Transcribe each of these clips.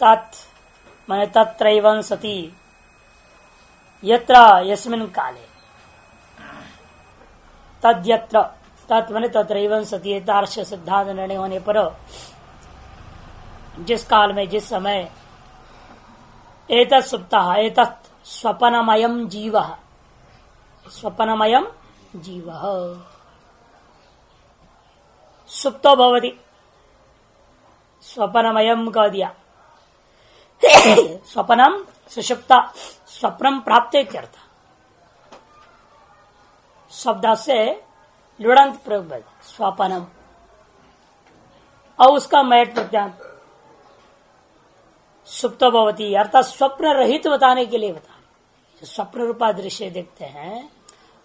तत् माने तत्रैवं सति यत्र यस्मिन् काले तद्यत्र तत् माने तत्रैवं सति तार्क्ष सिद्धांत निर्णय होने पर जिस काल में जिस समय एतत् सुप्तः एतत् स्वप्नमयम् जीवः स्वप्नमयम् जीवः सुप्तो भवति स्वप्नमयम् कह दिया स्वप्नम सुषुप्ता स्वप्नम प्राप्त इत्यर्थ शब्द से लुड़ंत प्रयोग स्वप्नम और उसका मैट प्रत्यांत सुप्तो भवती अर्थात स्वप्न रहित बताने के लिए बताने स्वप्न रूपा दृश्य देखते हैं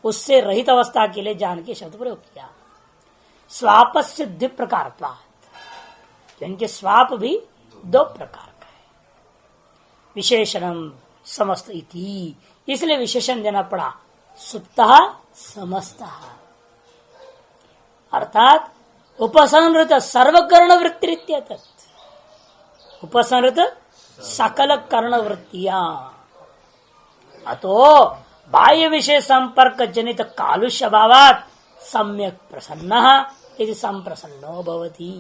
उससे रहित अवस्था के लिए जान के शब्द प्रयोग किया। स्वापस्य द्विप्रकार क्योंकि स्वाप भी दो प्रकार का है विशेषणम समस्त इति इसलिए विशेषण देना पड़ा सुप्तः समस्तः अर्थात उपसंहृत सर्वकर्ण वृत्ति उपसंहृत सकल कर्ण वृत्तियां अतो बाह्य विषय संपर्क जनित कालुष्य भावात सम्यक प्रसन्न यदि संप्रसन्नो भवति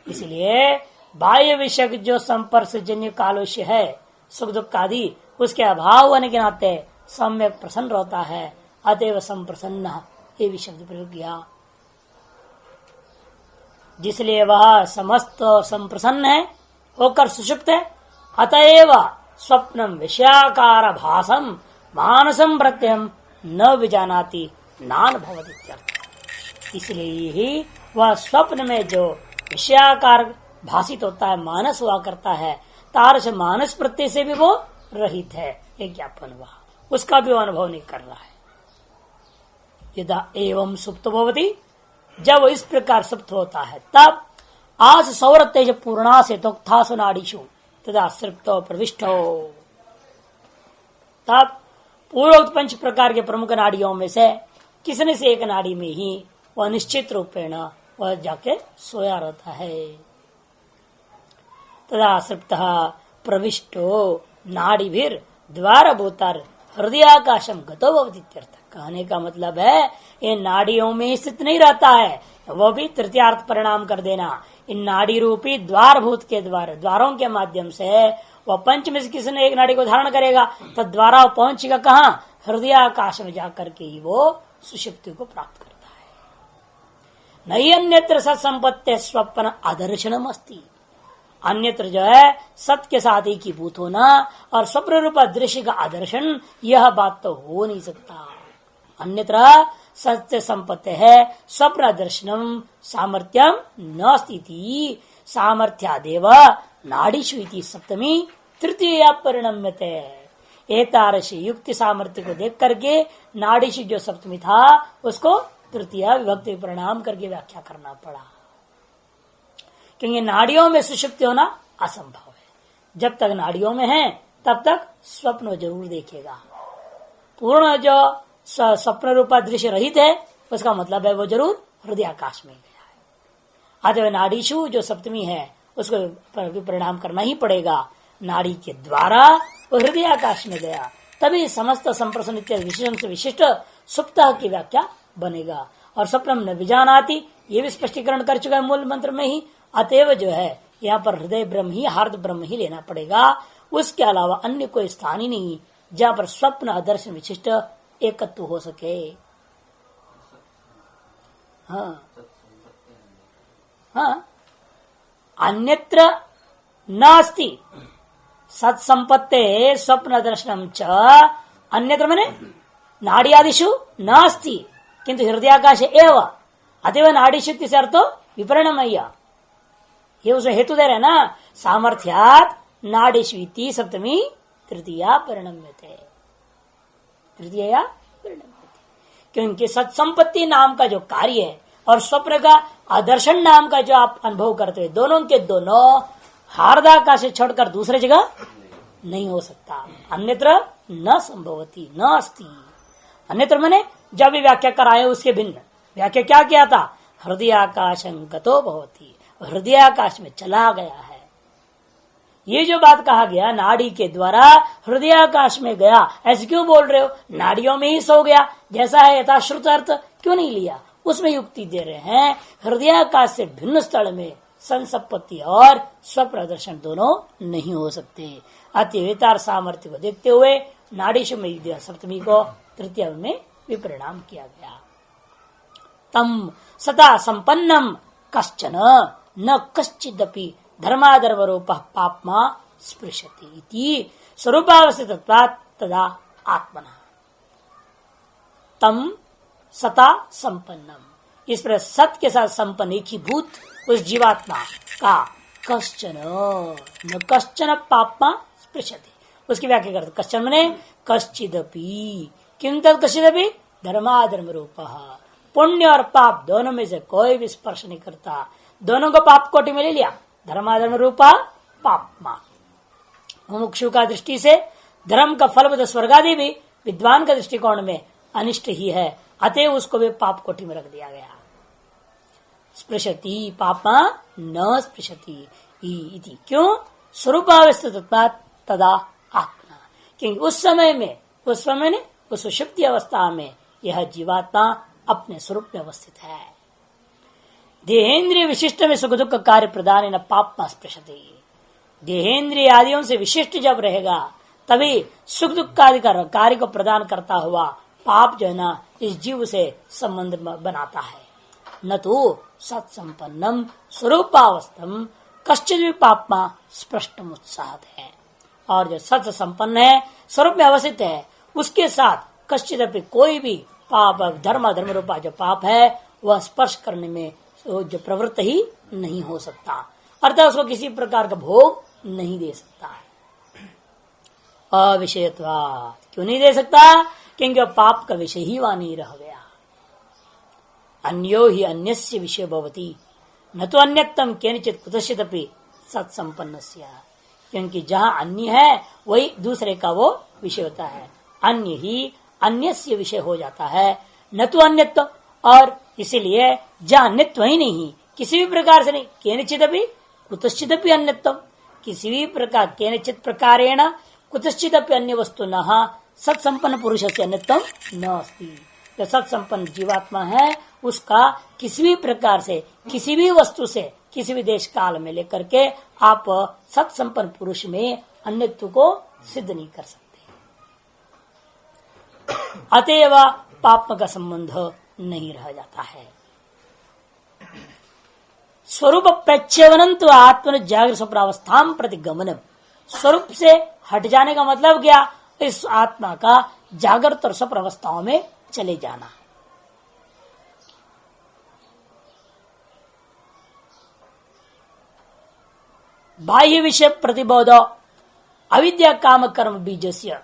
इसलिए बाह्य विषय जो संपर्क जन्य कालुष्य है सुख दुख आदि उसके अभाव होने के नाते सम्यक प्रसन्न रहता है अतएव संप्रसन्न ये भी शब्द प्रयोग किया जिसलिए वह समस्त संप्रसन्न है होकर सुषुप्त है अतएव स्वप्नम विषयाकार भासम मानसम प्रत्ययम न विजानाति नान भवति इसलिए ही वह स्वप्न में जो विषयाकार भाषित होता है मानस हुआ करता है तारस मानस प्रत्यय से भी वो रहित है एक ज्ञापन हुआ उसका भी अनुभव नहीं कर रहा है यदा एवं सुप्त भवति जब इस प्रकार सुप्त होता है तब आज सौर तेज पूर्णा से तो नाड़ीशु तथा सृप्तो प्रविष्टो तब पूर्वोक्त पंच प्रकार के प्रमुख नाड़ियों में से किसने से एक नाड़ी में ही वह निश्चित रूपेण वह जाके सोया रहता है तथा सृप्त प्रविष्टो नाड़ी भीर द्वार भूतर हृदयाकाशम गतो भवति कहने का मतलब है ये नाड़ियों में स्थित नहीं रहता है वो भी तृतीयार्थ परिणाम कर देना इन नाड़ी रूपी द्वार भूत के द्वारों के माध्यम से वह पंच में से किसी ने एक नाड़ी को धारण करेगा तो द्वारा पहुंचेगा कहाँ हृदयाकाश में जाकर के ही वो सुषुप्ति को प्राप्त करता है नहीं अन्यत्र सत्संपत्ति स्वप्न आदर्शनम अस्ति अन्यत्र जो है सत्य के साथ एक ही भूत होना और स्वप्न रूप दृश्य का आदर्शन यह बात तो हो नहीं सकता अन्यत्र सत्य संपत्ति है स्वप्न दर्शनम सामर्थ्यम न स्थिति सामर्थ्यादेव नाड़ीषु इति सप्तमी तृतीय परिणम्यते एतारशी युक्ति सामर्थ्य को देख करके नाड़ीषु जो सप्तमी था उसको तृतीय विभक्ति परिणाम करके व्याख्या करना पड़ा क्योंकि नाड़ियों में सुषुप्ति होना असंभव है जब तक नाड़ियों में है तब तक स्वप्न जरूर देखेगा पूर्ण जो स्वप्न रूपा दृश्य रहित है उसका मतलब है वो जरूर हृदयाकाश में गया है अतः नाड़ीशु जो सप्तमी है उसको परिणाम करना ही पड़ेगा नाड़ी के द्वारा वो हृदयाकाश में गया तभी समस्त संप्रसन इत्यादि विशेषण से विशिष्ट सुप्त की व्याख्या बनेगा और स्वप्नम न विजानाति ये भी स्पष्टीकरण कर चुका है मूल मंत्र में ही अतएव जो है यहाँ पर हृदय ब्रह्म ही हार्द ब्रह्म ही लेना पड़ेगा उसके अलावा अन्य कोई स्थान ही नहीं जहाँ पर स्वप्न आदर्श विशिष्ट एकत्व हो सके। हाँ अन्यत्र नास्ति सत्संपत्ते स्वप्न दर्शनम च अन्यत्र मने नाड़ी आदिषु नास्ति किंतु हृदयाकाश एव अतएव नाड़ीशु से अर्थो विपरणमय्य ये उसे हेतु दे रहे ना सामर्थ्यात नाड़ीषु इति सप्तमी तृतीया परिणम्यते तृतीया परिणम्यते क्योंकि सत्संपत्ति नाम का जो कार्य है और स्वप्न का आदर्शन नाम का जो आप अनुभव करते हैं दोनों के दोनों हार्दाकाश से छोड़कर दूसरे जगह नहीं हो सकता अन्यत्र न संभवती न अस्ति अन्यत्र मैंने जब भी व्याख्या कराए उसके भिन्न व्याख्या क्या किया था हृदयाकाशं गतो भवति हृदयाकाश में चला गया है ये जो बात कहा गया नाड़ी के द्वारा हृदयाकाश में गया, ऐसे क्यों बोल रहे हो? नाड़ियों में ही सो गया जैसा है यथाश्रुत अर्थ क्यों नहीं लिया? उसमें युक्ति दे रहे हैं हृदयाकाश से भिन्न स्थल में संसपत्ति और स्वप्रदर्शन दोनों नहीं हो सकते। अतिवेतार सामर्थ्य को देखते हुए नाड़ीशु में विद्या सप्तमी को तृतीय में विपरिणाम किया गया। तम सदा संपन्नम कश्चन न कश्चिदपि धर्माधर्म रूप पापमा स्पृशति इति स्वरूपावस्थितत्वात् तदा आत्मना तम सता संपन्नम। इस पर सत के साथ संपन्न एक ही भूत उस जीवात्मा का कश्चन न कश्चन पापमा स्पृशति, उसकी व्याख्या करते कश्चन मने कश्चिदपि, किम तद कश्चिदपि धर्माधर्म रूप, पुण्य और पाप दोनों में से कोई भी स्पर्श नहीं करता, दोनों को पाप कोटि में ले लिया। धर्माधर्म रूपा पापमा, मुमुक्षु का दृष्टि से धर्म का फल स्वर्गादि भी विद्वान का दृष्टिकोण में अनिष्ट ही है, अतः उसको भी पाप कोटि में रख दिया गया। स्पृशति पापा न स्पृशति इति, क्यों? स्वरूपावस्थितत्वात् तदा आत्मा, क्योंकि उस समय ने उस सुषुप्ति अवस्था में यह जीवात्मा अपने स्वरूप में अवस्थित है। देहेंद्रिय विशिष्ट में सुख दुख कार्य प्रदान न पापमा स्पृशति, देहेंद्रिय आदियों से विशिष्ट जब रहेगा तभी सुख दुख आदि का कार्य को प्रदान करता हुआ पाप जो है ना इस जीव से संबंध बनाता है। न तो सत्संपन्नम स्वरूपावस्थम कश्चित भी पापमा स्पष्टम उत्साह है, और जो सत्य संपन्न है स्वरूप में अवस्थित है उसके साथ कश्चित भी कोई भी पाप धर्म रूपा जो पाप है वह स्पर्श करने में जो प्रवृत्त ही नहीं हो सकता, अर्थात उसको किसी प्रकार का भोग नहीं दे सकता है। अविषयत्वा, क्यों नहीं दे सकता? क्योंकि पाप का विषय ही वहां नहीं रह गया। अन्यो ही अन्यस्य विषय भवति न तो अन्यतम केनचित कुतश्चित अपि सत्संपन्नस्य, क्योंकि जहाँ अन्य है वही दूसरे का वो विषय होता है, अन्य ही अन्यस्य विषय हो जाता है, न तो अन्यत्व, और इसीलिए जहाँ अन्यत्व ही नहीं किसी भी प्रकार से नहीं, केनचित अपि कुतश्चित अपि अन्यत्व, किसी भी प्रकार केनचित प्रकारेण कुतश्चित अपि अन्य वस्तु न सत्संपन्न पुरुष से अन्यत्व न अस्ति। जो सत्संपन्न जीवात्मा है उसका किसी भी प्रकार से किसी भी वस्तु से किसी भी देश काल में लेकर के आप सत्संपन्न पुरुष में अन्यत्व को सिद्ध नहीं कर सकते। अतएव पाप का संबंध नहीं रह जाता है। स्वरूप प्रच्छेवनम तो आत्मन जागृत स्वप्नावस्था प्रति गमनम, स्वरूप से हट जाने का मतलब क्या? इस आत्मा का जागृत और स्वप्न अवस्थाओं में चले जाना। बाह्य विषय प्रतिबोध अविद्या काम कर्म बीजस्य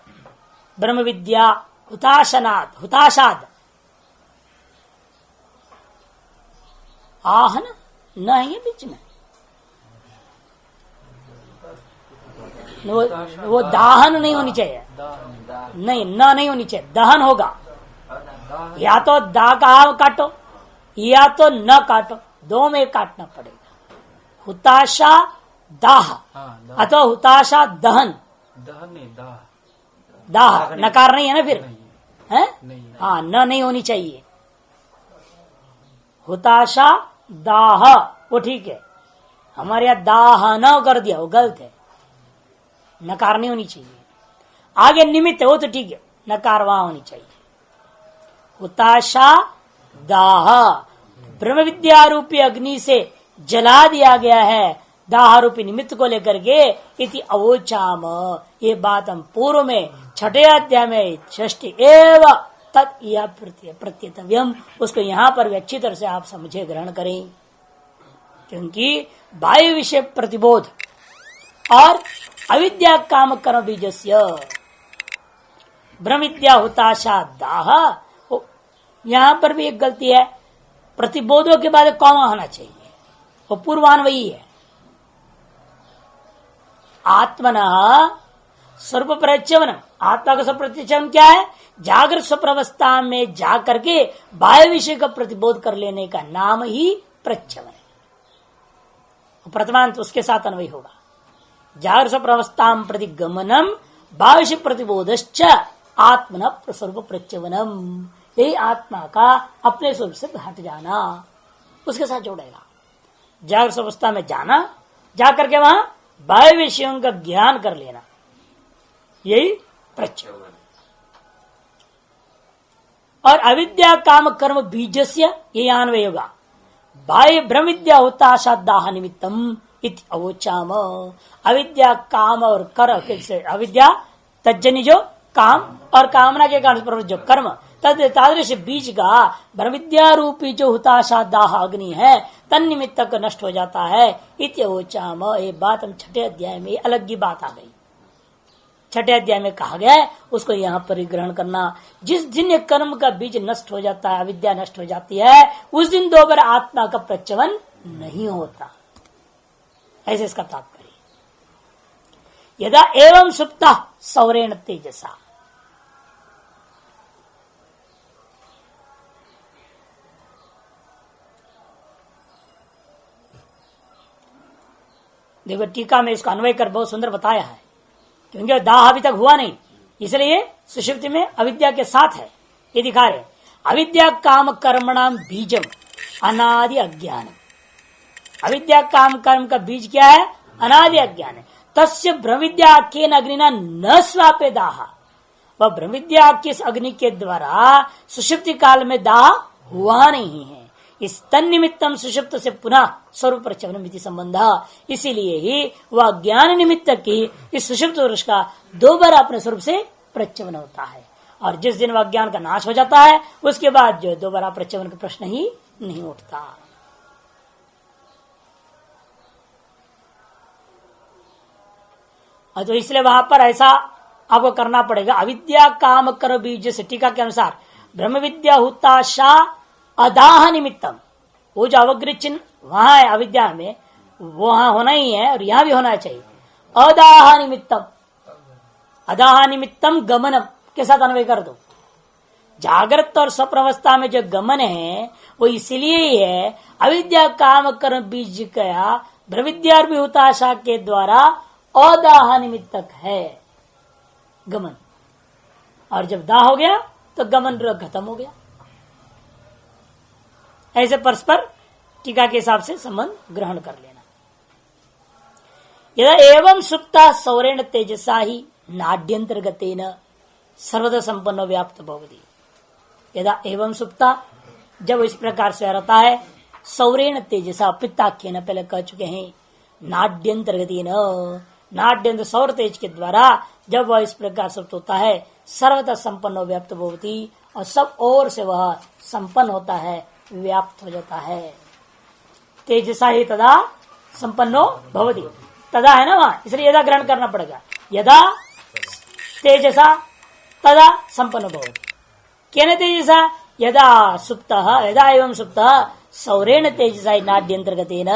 ब्रह्म विद्या हुताशाद आहन न है बीच में, वो दाहन नहीं होनी चाहिए, नहीं होनी चाहिए, दहन होगा। या तो दा का काटो या तो न काटो, दो में काटना पड़ेगा। हुताशा दाह अथवा हुताशा दहन, दाह नकार नहीं है ना फिर है? हाँ, न नहीं होनी चाहिए। हुताशा दाह वो ठीक है, हमारे यहाँ दाह न कर दिया वो गलत है, नकार नहीं होनी चाहिए। आगे निमित्त है वो तो ठीक है, नकार वहां होनी चाहिए। हुताशा दाह ब्रह्म विद्या रूपी अग्नि से जला दिया गया है दाह रूपी निमित्त को लेकर के। इति अवोचाम, ये बात हम पूर्व में छठे अध्याय में षष्ठी एव तत् प्रत्यतव्यम, उसको यहाँ पर भी अच्छी तरह से आप समझे ग्रहण करें, क्योंकि बाह्य विषय प्रतिबोध और अविद्या काम कर्म बीजस्य ब्रह्म विद्या हुताशा दाह, यहां पर भी एक गलती है, प्रतिबोधों के बाद कौमा होना चाहिए, वो पूर्वान वही है। आत्मना स्वरूप प्रत्यवन, आत्मा का स्वरूप प्रत्यवन क्या है? जागृत स्वप्रावस्था में जा करके बाह्य विषय का प्रतिबोध कर लेने का नाम ही प्रत्यवन है। प्रथमांत उसके साथ अन्वय होगा। जागृत प्रवस्था प्रति गमनम भाविष्य प्रतिबोधश्च आत्मन स्वरूप प्रच्यवनम, यही आत्मा का अपने स्वरूप से हट जाना, उसके साथ जोड़ेगा। जागृत अवस्था में जाना, जाकर के वहां बाह्य विषयों का ज्ञान कर लेना, यही प्रच्यवन। और अविद्या काम कर्म बीजस्य ये अन्वय होगा। बाह्य ब्रह्म विद्या होता दाह निमित्तम इति अवोचाम। अविद्या काम और कर, अविद्या तज्जनि जो काम और कामना के कारण प्रवृत्त जो कर्म, तद तादृश बीज का ब्रह्म विद्या रूपी जो हुताशा दाह अग्नि है तन निमित्त तक नष्ट हो जाता है। इति अवोचाम, ये बात हम छठे अध्याय में अलग की बात आ गई। छठे अध्याय में कहा गया है, उसको यहाँ पर ग्रहण करना। जिस दिन कर्म का बीज नष्ट हो जाता है, अविद्या नष्ट हो जाती है, उस दिन दोबारा आत्मा का प्रच्यवन नहीं होता। ऐसे इसका तात्पर्य। यदा एवं सुप्ता सौरेण तेजसा, देखो टीका में इसको अन्वय कर बहुत सुंदर बताया है, क्योंकि दाह अभी तक हुआ नहीं, इसलिए सुषुप्ति में अविद्या के साथ है। ये दिखा रहे अविद्या काम कर्मणाम बीजम अनादि अज्ञान। अविद्या काम कर्म का बीज क्या है? अनादि अज्ञान है। तस्य ब्रह्मविद्या के अग्निना न स्वापे दाह, वह ब्रह्मविद्या के इस अग्नि के द्वारा सुषुप्ति काल में दाह हुआ नहीं है। इस तन निमित्तम सुषुप्त से पुनः स्वरूप प्रच्यवन संबंध, इसीलिए ही वह ज्ञान निमित्त की इस सुषुप्त पुरुष का दोबारा अपने स्वरूप से प्रच्यवन होता है। और जिस दिन वह ज्ञान का नाश हो जाता है, उसके बाद जो दोबारा प्रच्यवन का प्रश्न ही नहीं उठता। तो इसलिए वहां पर ऐसा आपको करना पड़ेगा। अविद्या काम कर बीज से टीका के अनुसार ब्रह्म विद्या हुताशा अदाह निमित्तम, वो जो अवग्रह चिन्ह वहां है अविद्या में, वो वहां होना ही है और यहां भी होना चाहिए। अदाह निमित्तम, अदाह निमित्तम गमनम के साथ अन्वय कर दो। जागृत और स्वप्न अवस्था में जो गमन है वो इसलिए ही है, अविद्या काम कर्म बीज का ब्रह्मविद्या भी हुताशा के द्वारा अदाह निमित्तक है गमन, और जब दाह हो गया तो गमन खत्म हो गया। ऐसे परस्पर टीका के हिसाब से संबंध ग्रहण कर लेना। यदा एवं सुप्ता सौरेण तेजसा ही नाड्यंतर्गतेन सर्वदा संपन्न व्याप्त भवति। यदा एवं सुप्ता, जब इस प्रकार से रहता है, सौरेण तेजसा पित्ताख्य न पहले कह चुके हैं, नाड्यंतर्गतेन, नाड्यंत सौर तेज के द्वारा जब वह इस प्रकार सुप्त होता है, सर्वदा संपन्न व्याप्त भवति, और सब ओर से वह संपन्न होता है, व्याप्त हो जाता है। तेजसा ही तदा संपन्नो भवति, तदा है ना वहां, इसलिए यदा ग्रहण करना पड़ेगा। यदा तेजसा तदा संपन्न भवति, केन तेजसा? यदा सुप्तः, यदा एवं सुप्तः सौरेण तेजसा नाड्यंतर्गतेन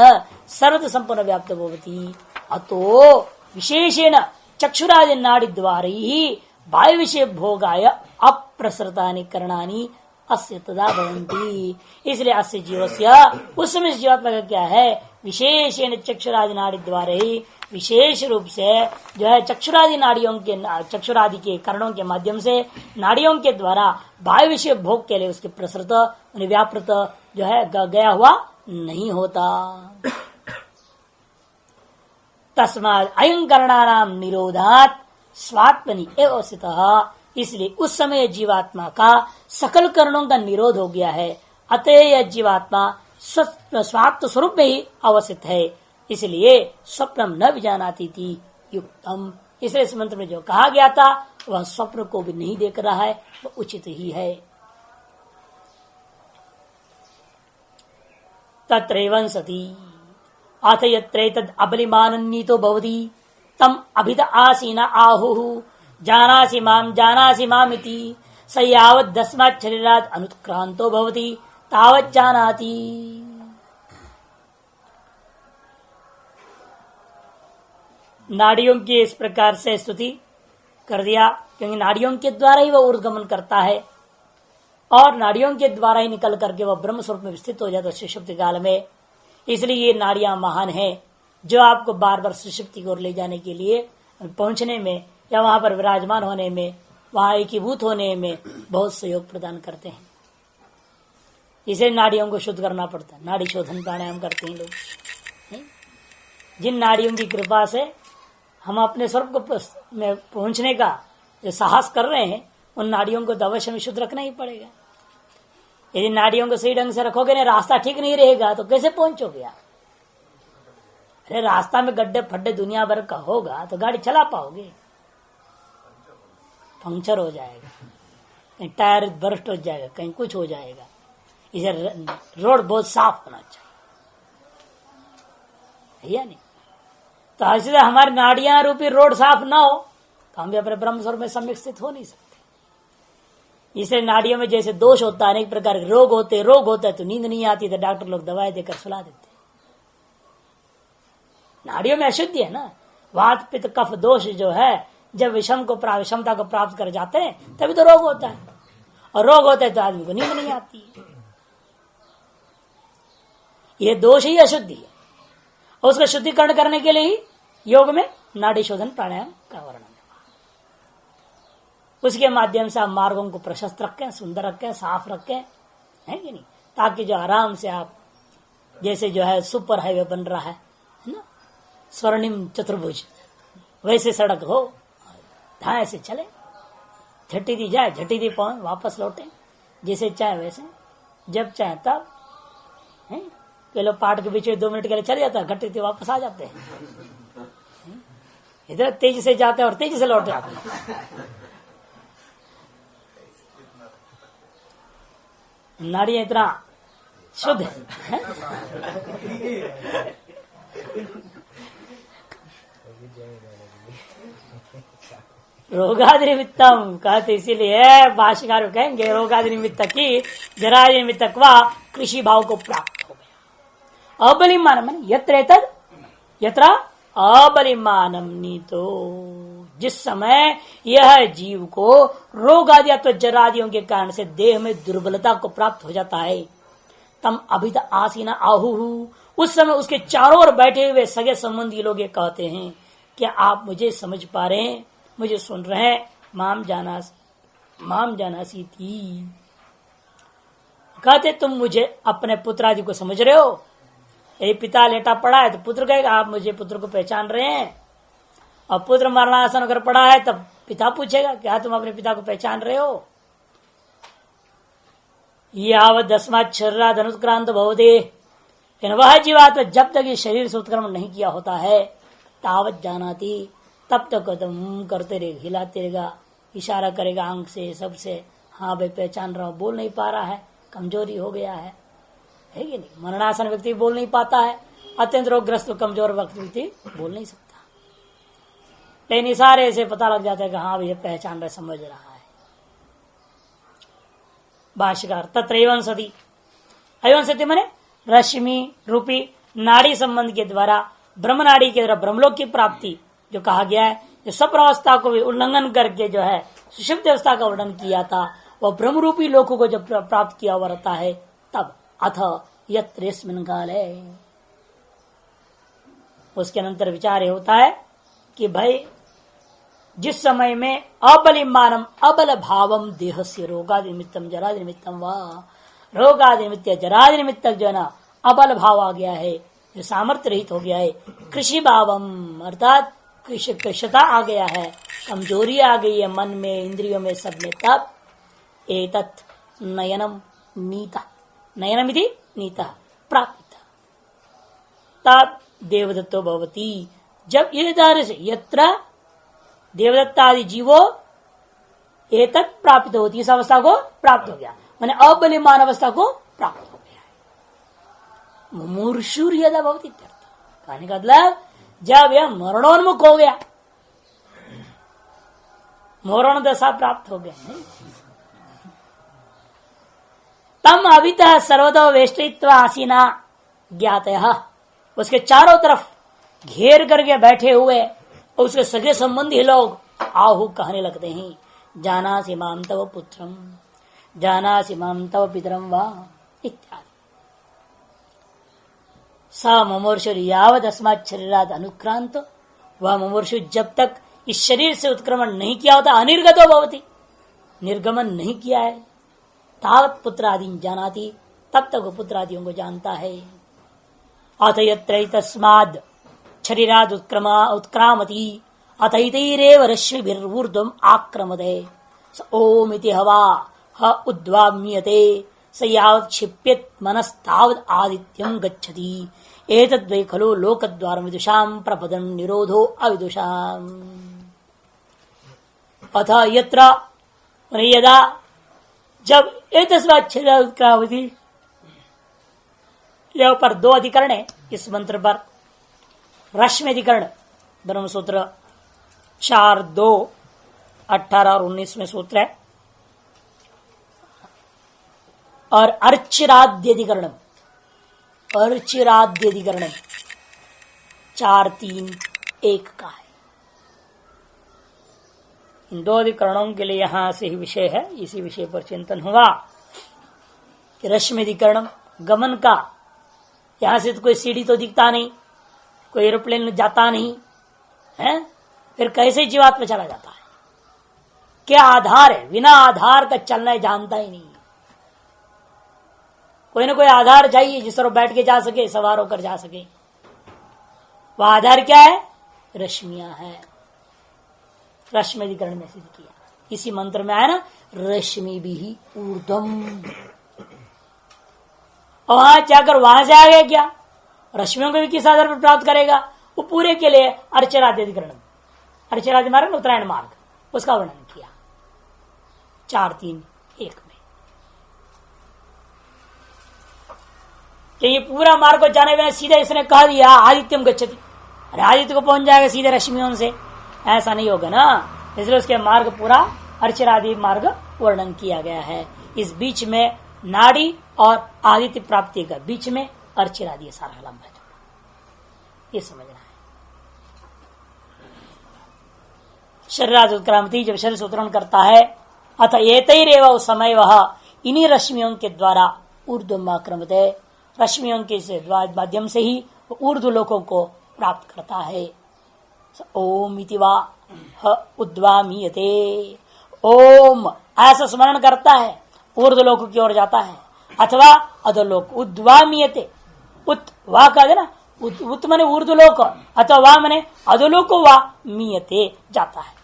सर्वत संपन्न व्याप्त भवति। अतो विशेषेण चक्षुरादि नाड़ी द्वारा ही बाह्य विषय भोगाय अप्रसृतानि करणानि अस्य तदा भवन्ति। इसलिए अस्य जीवस्य, उस समय जीवात्मा का क्या है, विशेषेण चक्षुरादि नाड़ी द्वारा ही, विशेष रूप से जो है चक्षुरादि नाड़ियों के, चक्षुरादि के करणों के माध्यम से नाड़ियों के द्वारा बाह्य विषय भोग के लिए उसके प्रसृत व्यापृत जो है गया हुआ नहीं होता। तस्मात् अयं करणानाम निरोधात् स्वात्मनि एव स्थितः, इसलिए उस समय जीवात्मा का सकल करणों का निरोध हो गया है। अतः यह जीवात्मा स्वात्म स्वरूप में ही अवस्थित है, इसलिए स्वप्नम न विजानाति थी युक्तम। इसलिए इस मंत्र में जो कहा गया था वह स्वप्न को भी नहीं देख रहा है, वह उचित ही है। तत्रैवं सति अथ यत्रैतद् अबलिमानन्नीतो भवति तम अभिद आसीना आहुः जानासि मामिति स यावत् दस्मात् शरीरात् अनुत्क्रांतो भवति तावत् जानाति। नाड़ियों की इस प्रकार से स्तुति कर दिया, क्योंकि नाड़ियों के द्वारा ही वह ऊर्ध्वगमन करता है और नाड़ियों के द्वारा ही निकल करके वह ब्रह्म स्वरूप में विस्थित हो जाता है सुषुप्ति काल में। इसलिए ये नाड़ियां महान है, जो आपको बार बार सुषुप्ति की ओर ले जाने के लिए पहुंचने में या वहां पर विराजमान होने में, वहां एकीभूत होने में बहुत सहयोग प्रदान करते हैं। इसे नाड़ियों को शुद्ध करना पड़ता है, नाड़ी शोधन प्राणायाम करते हैं लोग। जिन नाड़ियों की कृपा से हम अपने स्वर्ग को में पहुंचने का जो साहस कर रहे हैं, उन नाड़ियों को अवश्य में शुद्ध रखना ही पड़ेगा। यदि नाड़ियों को सही ढंग से रखोगे ना, रास्ता ठीक नहीं रहेगा तो कैसे पहुंचोगे आप? अरे रास्ता में गड्ढे फड्डे दुनिया भर का होगा तो गाड़ी चला पाओगे? पंक्चर हो जाएगा, कहीं टायर बर्स्ट हो जाएगा, कहीं कुछ हो जाएगा। इसे रोड बहुत साफ होना चाहिए, या नहीं? तो ऐसे हमारी नाड़ियां रूपी रोड साफ ना हो तो हम भी अपने ब्रह्म स्वरूप में सम्यक स्थित हो नहीं सकते। इसलिए नाड़ियों में जैसे दोष होता है, अनेक प्रकार के रोग होते हैं तो नींद नहीं आती तो डॉक्टर लोग दवाई देकर सुला देते। नाड़ियों में अशुद्धि है ना, वात पित्त कफ दोष जो है, जब विषमता को प्राप्त कर जाते हैं तभी तो रोग होता है, और रोग होता है तो आदमी को नींद नहीं आती है। ये दोष ही अशुद्धि है, और उसका शुद्धिकरण करने के लिए ही योग में नाड़ी शोधन प्राणायाम का वर्णन है। उसके माध्यम से आप मार्गों को प्रशस्त रखें, सुंदर रखें, साफ रखें, है कि नहीं? ताकि जो आराम से आप, जैसे जो है सुपर हाईवे बन रहा है ना, स्वर्णिम चतुर्भुज, वैसे सड़क हो, धाए से चले, झट्टी दी जाए, झट्टी दी पहुंच, वापस लौटे, जैसे चाहे वैसे, जब चाहे तब। है ये लोग पाठ के बीच में 2 मिनट के लिए चले जाता है, घट्टी थी वापस आ जाते हैं। इधर तेजी से जाते हैं और तेजी से लौट जाते हैं। नाड़ियां इतना शुद्ध है। रोगादि निमित्तम कहते, इसीलिए भाष्यकार कहेंगे रोगादि निमित्त की जरादि निमित्तक व कृषि भाव को प्राप्त हो गया। अबलिमानम यत्र अबलिमानम नीतो, जिस समय यह जीव को रोग आदि अथवा जरादियों के कारण से देह में दुर्बलता को प्राप्त हो जाता है, तम अभित आसीना आहु, उस समय उसके चारों ओर बैठे हुए सगे संबंधी लोग ये कहते हैं, क्या आप मुझे समझ पा रहे हैं, मुझे सुन रहे हैं? माम जानासी थी, कहते तुम मुझे अपने पुत्र आदि को समझ रहे हो? यदि पिता लेटा पड़ा है तो पुत्र कहेगा आप मुझे पुत्र को पहचान रहे हैं, और पुत्र मरणासन अगर पड़ा है तब पिता पूछेगा क्या तुम अपने पिता को पहचान रहे हो? यावत दस्मात् शरीरात् अनुत्क्रांत भवदे, वह जीवात्मा जब तक इस शरीर से उत्क्रमण नहीं किया होता है तावत जानाती, तब तक तुम करते रहेगा, हिलाते रहेगा, इशारा करेगा आंख से, सबसे, हाँ भाई पहचान रहा हूं। बोल नहीं पा रहा है, कमजोरी हो गया है कि नहीं? मरणासन व्यक्ति बोल नहीं पाता है, अत्यंत रोगग्रस्त कमजोर व्यक्ति बोल नहीं सकता, लेकिन इशारे से पता लग जाता है कि हाँ भैया पहचान रहा, समझ रहा है। भाष्यकार तत्रैवं सति, एवं सति माने रश्मि रूपी नाड़ी संबंध के द्वारा ब्रह्म नाड़ी के द्वारा ब्रह्मलोक की प्राप्ति जो कहा गया है, जो स्वप्न अवस्था को भी उल्लंघन करके जो है सुषुप्ति अवस्था का वर्णन किया था, वह ब्रह्म रूपी लोकों को जब प्राप्त किया हुआ रहता है तब अथ यस्मिन् काले, उसके अनंतर विचार होता है कि भाई जिस समय में अबलिमानम अबल भावम देहस्य रोगादि निमित्तम जरादि निमित्तम व रोगादि निमित्त जरादि निमित्तक जो है ना अबल भाव आ गया है, जो सामर्थ्य रहित हो गया है, कृषि भावम अर्थात कृषता आ गया है, कमजोरी आ गई है मन में, इंद्रियों में, सब में, तब एतत् नयनम नीता, नयनमिति नीता प्राप्त, तब देवदत्तो भवती, जब ये दार से यत्र देवदत्तादि जीवो एतत् प्राप्त होती, इस अवस्था को प्राप्त हो गया, माने अबलिमान अवस्था को प्राप्त हो गया है। मुमूर्षुर यदा भवति, कहने का मतलब जब यह मरणोन्मुख हो गया, मरण दशा प्राप्त हो गया, तम अभितः सर्वतो वेष्टित्व आसीना ज्ञातयः, उसके चारों तरफ घेर करके बैठे हुए उसके सगे संबंधी लोग आहु कहने लगते हैं, जानासि मां तव पुत्रम, जानासि मां तव पितरम वा इत्यादि। स मुमुर्षु यावत अस्मात् शरीराद अनुक्रांत, वह मुमुर्षु जब तक इस शरीर से उत्क्रमण नहीं किया होता, अनिर्गतो भवति, निर्गमन नहीं किया है, तावत पुत्रादि जानाति, तब तक वो पुत्रादियों को जानता है। अथ यत्र तस्माद् शरीराद उत्क्रामति अतैतैरेव रश्मिभिर्ऊर्ध्वम् आक्रमते स ओमिति हवा ह उद्वाम्यते स यावत् क्षिप्येत् मनस्तावत् आदित्यं गच्छति एतद्वै खलु लोकद्वारं विदुषां प्रपदन् निरोधो अविदुषाम्। अथ यत्र यदा जब एतस्मात् शरीराद उत्क्रामति, यह पर दो अधिकरण है इस मंत्र पर। रश्मि अधिकरण ब्रह्मसूत्र 4, 2, 18 और 19 में सूत्र है, और अर्चिराद्य अधिकरण, अर्चिराद्य अधिकरण 4, 3, 1 का है। इन दो अधिकरणों के लिए यहां से ही विषय है, इसी विषय पर चिंतन होगा कि रश्मि अधिकरण गमन का, यहां से तो कोई सीढ़ी तो दिखता नहीं, कोई एरोप्लेन जाता नहीं है, फिर कैसे जीवात्मा चला जाता है? क्या आधार है? बिना आधार का चलना है, जानता ही नहीं। कोई ना कोई आधार चाहिए जिस तरह बैठ के जा सके, सवार होकर जा सके। वह आधार क्या है? रश्मियां है। रश्मि अधिकरण में सिद्ध किया, इसी मंत्र में आया ना, रश्मि भी ऊर्ध्वम। और वहां जाकर वहां से आ गया क्या? रश्मियों को भी किस आधार पर प्राप्त करेगा? वो पूरे के लिए अर्चरादि अधिकरण, अर्चरादि मार्ग उत्तरायण मार्ग, उसका वर्णन किया 4, 3, 1 में। कि ये पूरा मार्ग को जाने बिना सीधे इसने कह दिया आदित्यम गच्छति, अरे आदित्य को पहुंच जाएगा सीधे रश्मियों से, ऐसा नहीं होगा ना। इसलिए उसके मार्ग पूरा अर्चरादि मार्ग वर्णन किया गया है। इस बीच में नाड़ी और आदित्य प्राप्ति का बीच में अर्चरादि सारा लंबा है, ये समझना है। शरीराद उत्क्रांति जब शरीर से उत्तरण करता है, अथ एतैरेव उस समय वह इन्हीं रश्मियों के द्वारा ऊर्ध्वम आक्रमते, रश्मियों के माध्यम से ही ऊर्ध्व लोकों को प्राप्त करता है। ओम इति वा ह उद्वामीयते, ओम ऐसा स्मरण करता है, ऊर्ध्व लोक की ओर जाता है, अथवा अधोलोक। उद्वामीयते, उत वा कह देना, उत मने ऊर्ध्वलोक, अथवा वा मने अधोलोक, वा मीयते जाता है।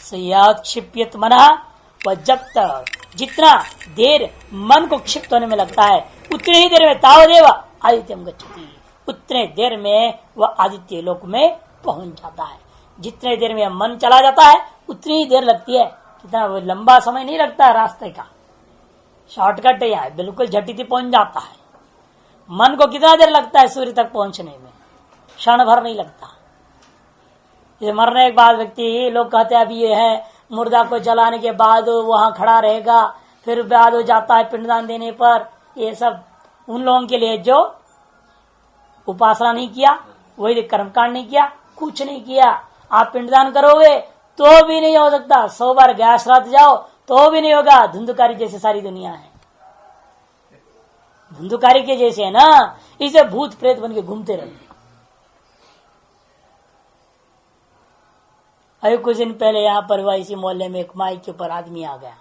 सयात क्षिप्यत मनः, वह जब तक जितना देर मन को क्षिप्त होने में लगता है, उतने ही देर में तावदेव आदित्यम गच्छति, उतने देर में वह आदित्य लोक में पहुंच जाता है। जितने देर में मन चला जाता है उतनी ही देर लगती है, कितना लंबा समय नहीं लगता है रास्ते का, शॉर्टकट है यहाँ, बिल्कुल झटिति पहुंच जाता है। मन को कितना देर लगता है सूर्य तक पहुंचने में? क्षण भर नहीं लगता। ये मरने के बाद व्यक्ति, लोग कहते हैं अभी ये है, मुर्दा को जलाने के बाद वहां खड़ा रहेगा, फिर बाद हो जाता है पिंडदान देने पर। ये सब उन लोगों के लिए जो उपासना नहीं किया, वही कर्मकांड नहीं किया, कुछ नहीं किया। आप पिंडदान करोगे तो भी नहीं हो सकता, 100 बार गैस रात जाओ तो भी नहीं होगा। धुंधुकारी जैसे सारी दुनिया है, धुंधुकारी के जैसे है ना, इसे भूत प्रेत बन के घूमते रहते। अभी कुछ दिन पहले यहाँ पर हुआ, इसी मोहल्ले में एक माइक के ऊपर आदमी आ गया,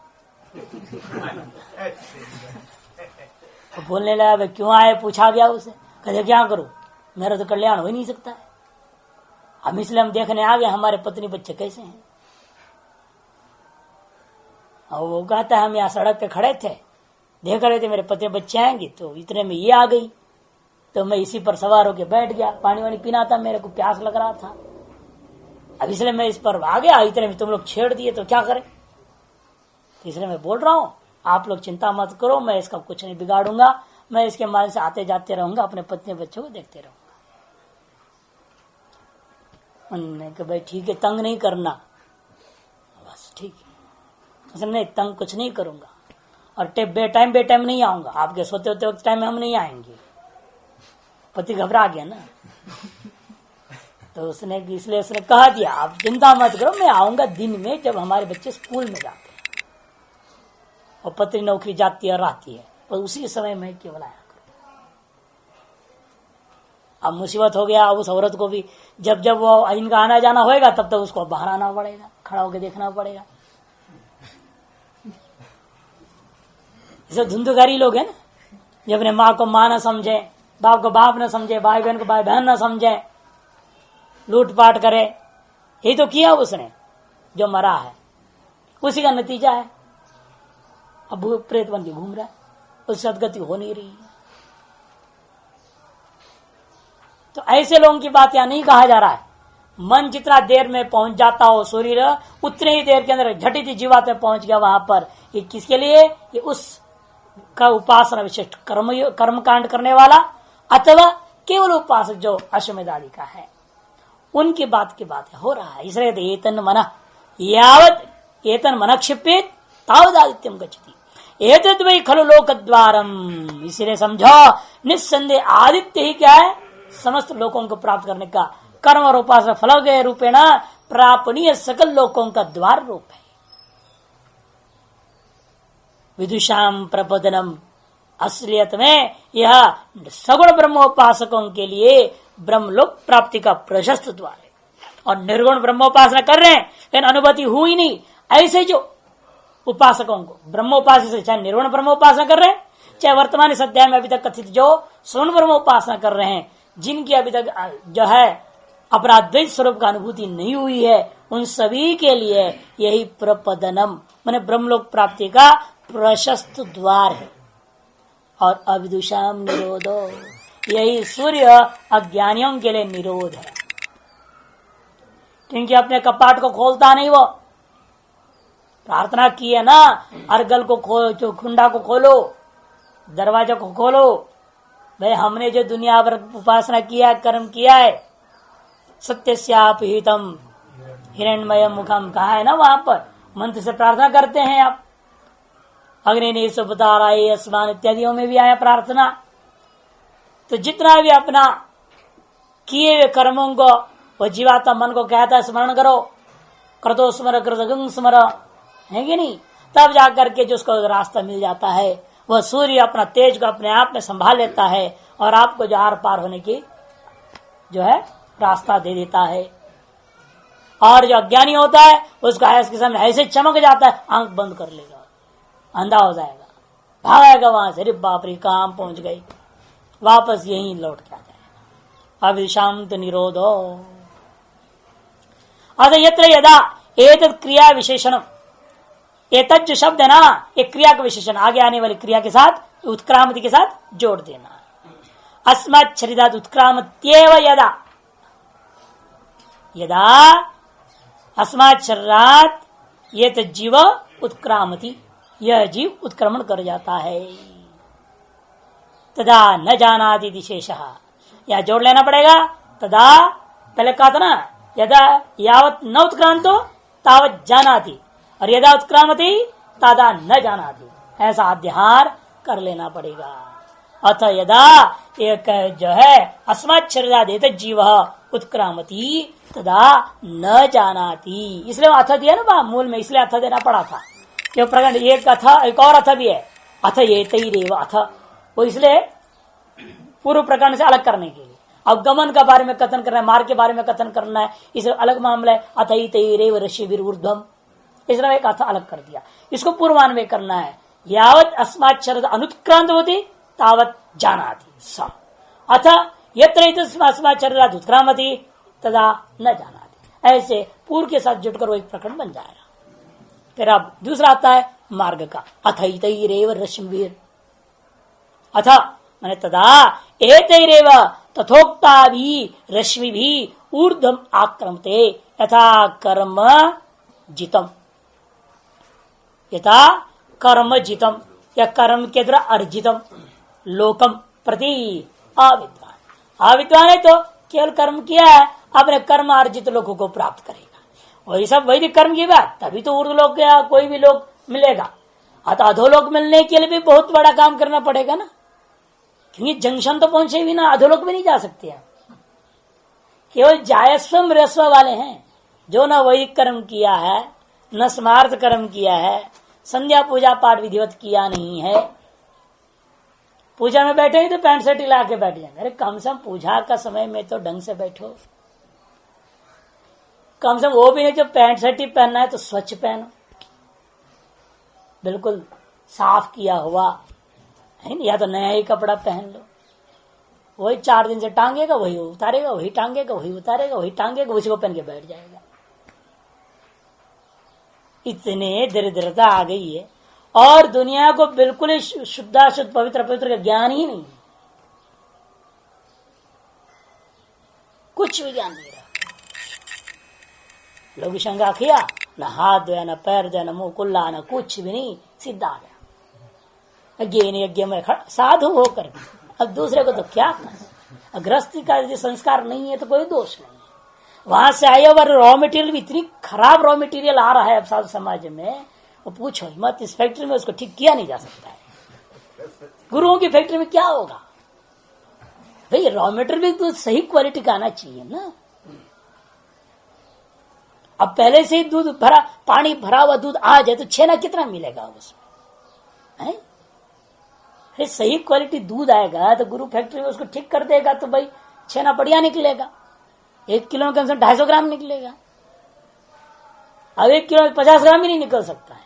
तो बोलने लगा क्यों आए, पूछा गया उसे, कहते क्या करूं, मेरा तो कल्याण हो ही नहीं सकता है, हम इसलिए हम देखने आ गए हमारे पत्नी बच्चे कैसे हैं। और वो कहता है हम यहाँ सड़क पे खड़े थे, देख रहे थे मेरे पत्नी बच्चे आएंगे, तो इतने में ये आ गई, तो मैं इसी पर सवार होके बैठ गया, पानी वानी पीना था, मेरे को प्यास लग रहा था, अब इसलिए मैं इस पर आ गया, इतने में तुम लोग छेड़ दिए तो क्या करें। तो इसलिए मैं बोल रहा हूँ आप लोग चिंता मत करो, मैं इसका कुछ नहीं बिगाड़ूंगा, मैं इसके माध्यम से आते जाते रहूंगा, अपने पत्नी बच्चों को देखते रहूंगा। उन्होंने कहा भाई ठीक है, तंग नहीं करना, बस ठीक है। उसने नहीं, तंग कुछ नहीं करूंगा, और बेटाइम नहीं आऊंगा, आपके सोते होते वक्त टाइम में हम नहीं आएंगे। पति घबरा गया ना, तो उसने इसलिए उसने कहा दिया आप चिंता मत करो, मैं आऊंगा दिन में जब हमारे बच्चे स्कूल में जाते हैं और पत्नी नौकरी जाती है और आती है, और उसी समय मैं केवल आया करूं। अब मुसीबत हो गया, उस औरत को भी जब जब वो इनका आना जाना होएगा तब तक उसको बाहर आना पड़ेगा, खड़ा होकर देखना पड़ेगा। सब धुंधुकारी लोग हैं ना, जो अपने माँ को माँ न समझे, बाप को बाप न समझे, भाई बहन को भाई बहन न समझे, लूटपाट करे। यही तो किया उसने, जो मरा है उसी का नतीजा है। अब प्रेत बन के घूम रहा है, उस सदगति हो नहीं रही है। तो ऐसे लोगों की बात यहां नहीं कहा जा रहा है। मन जितना देर में पहुंच जाता हो शरीर, उतने ही देर के अंदर झटित जीवात्मा में पहुंच गया वहां पर। ये किसके लिए? ये उस का उपासना विशिष्ट कर्म कांड करने वाला अथवा केवल उपासक जो अश्वमेध आदि का है, उनकी बात की बात हो रहा है। इसलिए एतन मन यावत एतन मन क्षिपेत तावदादित्यम गच्छति एतद् वै खलु लोक द्वारम। इसलिए समझो निस्संदेह आदित्य ही क्या है? समस्त लोकों को प्राप्त करने का कर्म और उपासना फल के रूपेण प्रापणीय सकल लोकों का द्वार रूप है। विदुषाम प्रबोधनम, असलियत में यह सगुण ब्रह्मोपासकों के लिए ब्रह्मलोक प्राप्ति का प्रशस्त द्वार है। और निर्गुण ब्रह्मोपासना कर रहे हैं लेकिन अनुभूति हुई नहीं, ऐसे जो उपासकों को ब्रह्मोपासना से, चाहे निर्गुण ब्रह्मोपासना कर रहे हैं, चाहे वर्तमान इस अध्याय में अभी तक कथित जो सगुण ब्रह्मोपासना कर रहे हैं, जिनकी अभी तक जो है अपराद्वैत स्वरूप का अनुभूति नहीं हुई है, उन सभी के लिए यही प्रपदनम माने ब्रह्मलोक प्राप्ति का प्रशस्त द्वार है। और अविदुषाम निरोधो, यही सूर्य अज्ञानियों के लिए निरोध है, क्योंकि अपने कपाट को खोलता नहीं। वो प्रार्थना की है ना, अर्गल को खोलो, खुंडा को खोलो, दरवाजा को खोलो। भाई हमने जो दुनिया भर उपासना किया, कर्म किया है, सत्यस्यापहितम हिरण्मय मुखम कहा है ना, वहां पर मंत्र से प्रार्थना करते हैं आप। अग्नि ने सुपताराय आसमान इत्यादियों में भी आया प्रार्थना। तो जितना भी अपना किए हुए कर्मों को वो जीवात्मा मन को कहता है स्मरण करो, कृतो स्मर कृतगं स्मर, है कि नहीं? तब जाकर के जो उसको रास्ता मिल जाता है, वह सूर्य अपना तेज को अपने आप में संभाल लेता है और आपको जो आर पार होने की जो है रास्ता दे देता है। और जो अज्ञानी होता है उसका ऐसे सामने ऐसे चमक जाता है, आंख बंद कर लेगा, अंधा हो जाएगा, भागेगा वहां से, अरे बाप रे काम पहुंच गई, वापस यहीं लौट के आ जाएगा। अब शांत निरोधो अत यत्र यदा एतत् क्रिया विशेषण, एतत् जो शब्द है ना, एक क्रिया का विशेषण आगे आने वाली क्रिया के साथ उत्क्रामति के साथ जोड़ देना। अस्मत् शरीरात् उत्क्रामत्येव यदा, यदा अस्मत् शरीरात् ये जीव उत्क्रामति, यह जीव उत्क्रमण कर जाता है। तदा न जानाति विशेष, या जोड़ लेना पड़ेगा। तदा पहले कहा था ना, यदा यावत न उत्क्रांतो तावत जानाति, और यदा उत्क्रामति तदा न जानाति, ऐसा अध्याहार कर लेना पड़ेगा। अथ यदा एक जो है अस्मत् शरीरात् एतत् जीव उत्क्रामति तदा न जानाति, इसलिए अथ दिया ना मूल में, इसलिए अथ देना पड़ा था। क्यों प्रकरण एक अथ, एक और अथ भी है, अथ एतैरेव अथ, वो इसलिए पूर्व प्रकरण से अलग करने के लिए। अब गमन का बारे में कथन करना है, मार्ग के बारे में कथन करना है, इसे अलग मामला है। अथ एतैरेव ऋषिभिः ऊर्ध्वम्, इसलिए एक अथ अलग कर दिया। इसको पूर्वान्वय करना है, यावत अस्मात् शरीरात् अनुत्क्रांत होती तावत जानाति स, अथ यत्र अस्मात् शरीरात् उत्क्रामति तदा न जानाति। ऐसे पूर्व के साथ जुटकर वो एक प्रकरण बन जाएगा। फिर अब दूसरा आता है मार्ग का, अथैतैरेव रश्मिभिः, अथ माने तदा एतैरेव तथोक्ताभिः रश्मिभिः ऊर्ध्वम् आक्रमते यथा कर्म जितम, यथा कर्म जितम, या कर्म के द्वारा अर्जितम लोकम प्रति अविद्वान। अविद्वान है तो केवल कर्म किया है, अपने कर्म अर्जित लोगों को प्राप्त करेगा। वही सब वैदिक कर्म की बात, तभी तो ऊर्ध्व लोक या कोई भी लोग मिलेगा। अतः अधोलोक मिलने के लिए भी बहुत बड़ा काम करना पड़ेगा ना, क्योंकि जंक्शन तो पहुंचे भी ना, अधोलोक में नहीं जा सकते हैं। केवल जायस्व मृस्व वाले हैं जो न वैदिक कर्म किया है, न स्मार्थ कर्म किया है, संध्या पूजा पाठ विधिवत किया नहीं है, पूजा में बैठे ही तो पैंट शर्ट हिला के बैठ जाएंगे। अरे कम से कम पूजा का समय में तो ढंग से बैठो, कम से कम वो भी नहीं जो पैंट शर्ट ही पहनना है तो स्वच्छ पहनो, बिल्कुल साफ किया हुआ है ना, या तो नया ही कपड़ा पहन लो। वही 4 दिन से टांगेगा, वही उतारेगा, वही टांगेगा, वही उतारेगा, वही टांगेगा, उसी को पहन के बैठ जाएगा। इतने दरिद्रता आ गई है और दुनिया को बिल्कुल ही शुद्धाशुद्ध पवित्र पवित्र का ज्ञान ही नहीं, कुछ भी ज्ञान नहीं रहा। लोग शंका किया, न हाथ धोया, न पैर धोया, न मुंह कुल्ला, न कुछ भी नहीं, सीधा आ गया यज्ञ में साधु होकर। अब दूसरे को तो क्या कर, गृहस्थी का यदि संस्कार नहीं है तो कोई दोष नहीं है। वहां से आए और रॉ मटेरियल भी इतनी खराब रॉ मटेरियल आ रहा है अब साधु समाज में, वो पूछो मत। इस फैक्ट्री में उसको ठीक किया नहीं जा सकता है। गुरुओं की फैक्ट्री में क्या होगा भाई, रॉ मटेरियल भी तो सही क्वालिटी का आना चाहिए ना। अब पहले से ही दूध भरा, पानी भरा हुआ दूध आ जाए तो छेना कितना मिलेगा उसमें है? अरे सही क्वालिटी दूध आएगा तो गुरु फैक्ट्री में उसको ठीक कर देगा तो भाई छेना बढ़िया निकलेगा। 1 किलो के अनुसार 250 ग्राम निकलेगा। अब 1 किलो में 50 ग्राम ही नहीं निकल सकता है।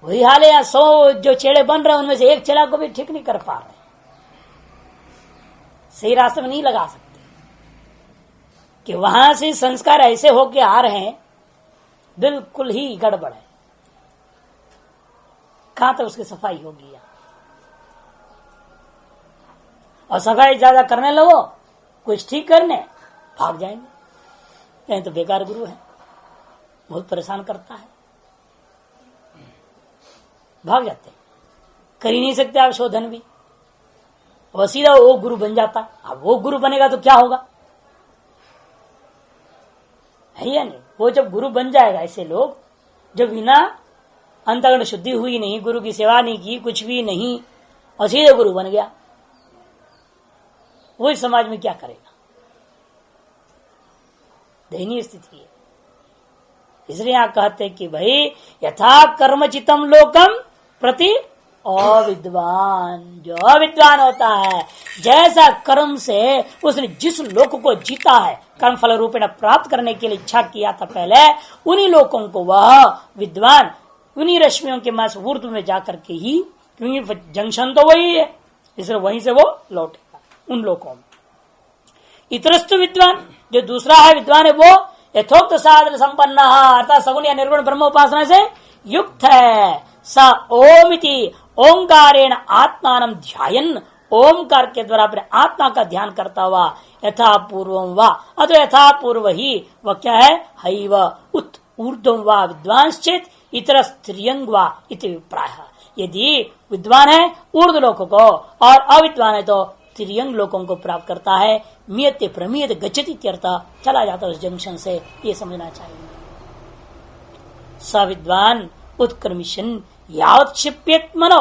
वही हाल है, या 100 जो चेड़े बन रहे हैं उनमें से एक चेड़ा को भी ठीक नहीं कर पा रहे, सही रास्ते में नहीं लगा सकते। कि वहां से संस्कार ऐसे होके आ रहे हैं, बिल्कुल ही गड़बड़ है। कहां तक उसकी सफाई होगी या? और सफाई ज्यादा करने लगो, कुछ ठीक करने भाग जाएंगे, कहीं तो बेकार गुरु है, बहुत परेशान करता है, भाग जाते हैं। कर ही नहीं सकते आप शोधन भी, वो सीधा वो गुरु बन जाता। अब वो गुरु बनेगा तो क्या होगा, है या नहीं? वो जब गुरु बन जाएगा, ऐसे लोग जब बिना अंतःकरण शुद्धि हुई नहीं, गुरु की सेवा नहीं की, कुछ भी नहीं, और सीधे गुरु बन गया, वो इस समाज में क्या करेगा? दयनीय स्थिति है। इसलिए यहां कहते कि भाई यथा कर्मचितम लोकम प्रति अविद्वान, जो अविद्वान होता है, जैसा कर्म से उसने जिस लोक को जीता है, कर्म फल रूपेण प्राप्त करने के लिए इच्छा किया था पहले, उन्हीं लोकों को वह विद्वान उन्हीं रश्मियों के मास ऊर्ध्व में जाकर के ही, क्योंकि जंक्शन तो वही है, इसलिए वहीं से वो लौटेगा उन लोकों में। इतरस्तु विद्वान, जो दूसरा है विद्वान है, वो यथोक्त साधन संपन्न अर्थात सगुण या निर्गुण ब्रह्म उपासना से युक्त है। स ओमिति ओंकारेण आत्मान ध्यायन, ओमकार के द्वारा अपने आत्मा का ध्यान करता हुआ, यथा पूर्वम वा अथवा यथा पूर्व ही, वह क्या है, हैव उत ऊर्ध्वम वा विद्वांश्चेत इतर स्त्रियंग वा इति विप्राय। यदि विद्वान है ऊर्ध्व लोकों को और अविद्वान है तो त्रियंग लोकों को प्राप्त करता है। मियते प्रमियत गच्छति इत्यर्थ, चला जाता है उस जंक्शन से, ये समझना चाहिए। स विद्वान उत्क्रमिशन यावत् क्षिप्येत मनो,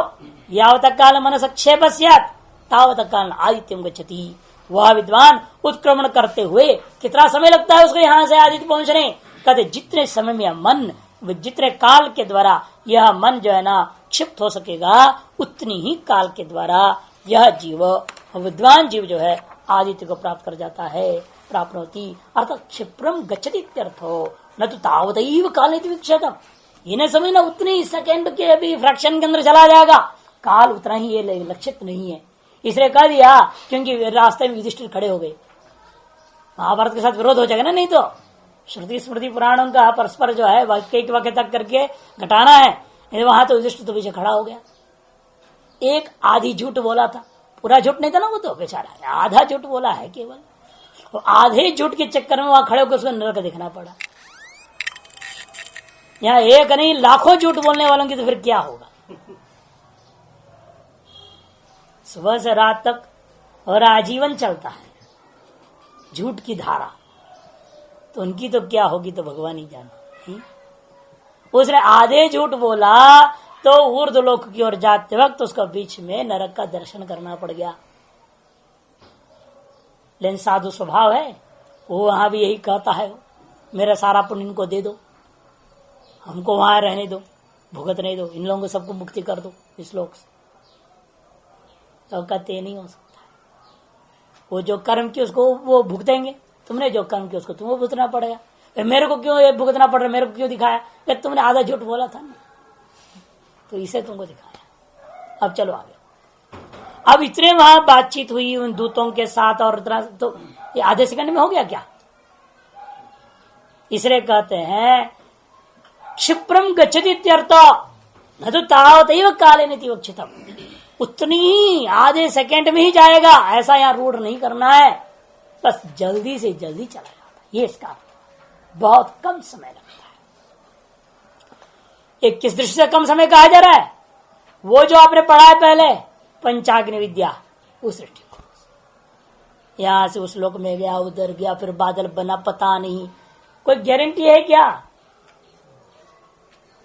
यावत काल मनस क्षेप स्यात् तावत काल आदित्यम गच्छति। वह विद्वान उत्क्रमण करते हुए कितना समय लगता है उसको यहां से आदित्य पहुंचने? कहते जितने समय में मन, जितने काल के द्वारा यह मन जो है ना क्षिप्त हो सकेगा, उतनी ही काल के द्वारा यह जीव, विद्वान जीव जो है, आदित्य को प्राप्त कर जाता है। प्राप्त होती अर्थात क्षिप्रम गच्छति इत्यर्थो, न तो तावदैव काल विक्षतम, ये न समझना उतने ही सेकेंड के अभी फ्रैक्शन के अंदर चला जाएगा, काल उतना ही ये लक्षित नहीं है। इसलिए कह दिया क्योंकि रास्ते में युधिष्ठिर खड़े हो गए, महाभारत के साथ विरोध हो जाएगा ना, नहीं तो श्रुति स्मृति पुराणों का परस्पर जो है वाक्य तक करके घटाना है। वहां तो युधिष्ठिर तो पीछे खड़ा हो गया, एक आधी झूठ बोला था, पूरा झूठ नहीं था ना, वो तो बेचारा आधा झूठ बोला है केवल, तो आधे झूठ के चक्कर में वहां खड़े होकर उसको नरक देखना पड़ा। यहाँ एक नहीं लाखों झूठ बोलने वालों की तो फिर क्या होगा, सुबह से रात तक और आजीवन चलता है झूठ की धारा, तो उनकी तो क्या होगी तो भगवान ही जाने। उसने आधे झूठ बोला तो ऊर्ध्व लोक की ओर जाते वक्त उसको बीच में नरक का दर्शन करना पड़ गया। लेकिन साधु स्वभाव है, वो वहां भी यही कहता है, मेरा सारा पुण्य इनको दे दो, हमको वहां रहने दो, भुगतने दो, इन लोगों को सबको मुक्ति कर दो इस लोक से। तो कहते नहीं हो सकता। वो जो कर्म की उसको वो भुगतेंगे, तुमने जो कर्म की उसको तुम्हें भुगतना पड़ेगा। मेरे को क्यों ये भुगतना पड़ रहा, मेरे को क्यों दिखाया? कि तुमने आधा झूठ बोला था ना, तो इसे तुमको दिखाया। अब चलो आगे। अब इतने वहां बातचीत हुई उन दूतों के साथ, और इतना तो ये आधे सेकंड में हो गया क्या? इसलिए कहते हैं क्षिप्रम गच्छति इत्यर्थ न तो तावतैव काले नितिवक्षितम, उतनी ही आधे सेकंड में ही जाएगा, ऐसा यहां रूढ़ नहीं करना है। बस जल्दी से जल्दी चला जाता है, ये इसका बहुत कम समय लगता है। एक किस दृष्टि से कम समय कहा जा रहा है? वो जो आपने पढ़ा है पहले पंचाग्नि विद्या, उस दृष्टि को। यहां से उस लोक में गया, उधर गया, फिर बादल बना, पता नहीं, कोई गारंटी है क्या?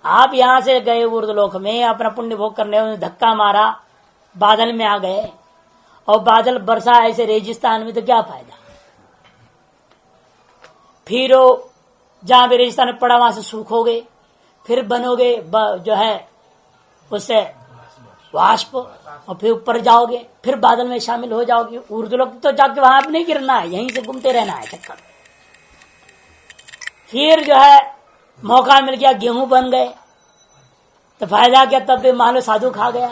आप यहां से गए ऊर्ध्वलोक में, अपना पुण्य भोग करने में धक्का मारा, बादल में आ गए, और बादल बरसा ऐसे रेगिस्तान में, तो क्या फायदा? फिर जहां भी रेगिस्तान में पड़ा वहां से सूखोगे, फिर बनोगे जो है उससे वाष्प, और फिर ऊपर जाओगे, फिर बादल में शामिल हो जाओगे। ऊर्ध्वलोक तो जाके वहां नहीं गिरना है, यहीं से घूमते रहना है चक्कर। फिर जो है मौका मिल गया, गेहूं बन गए, तो फायदा क्या? तब भी मान लो साधु खा गया,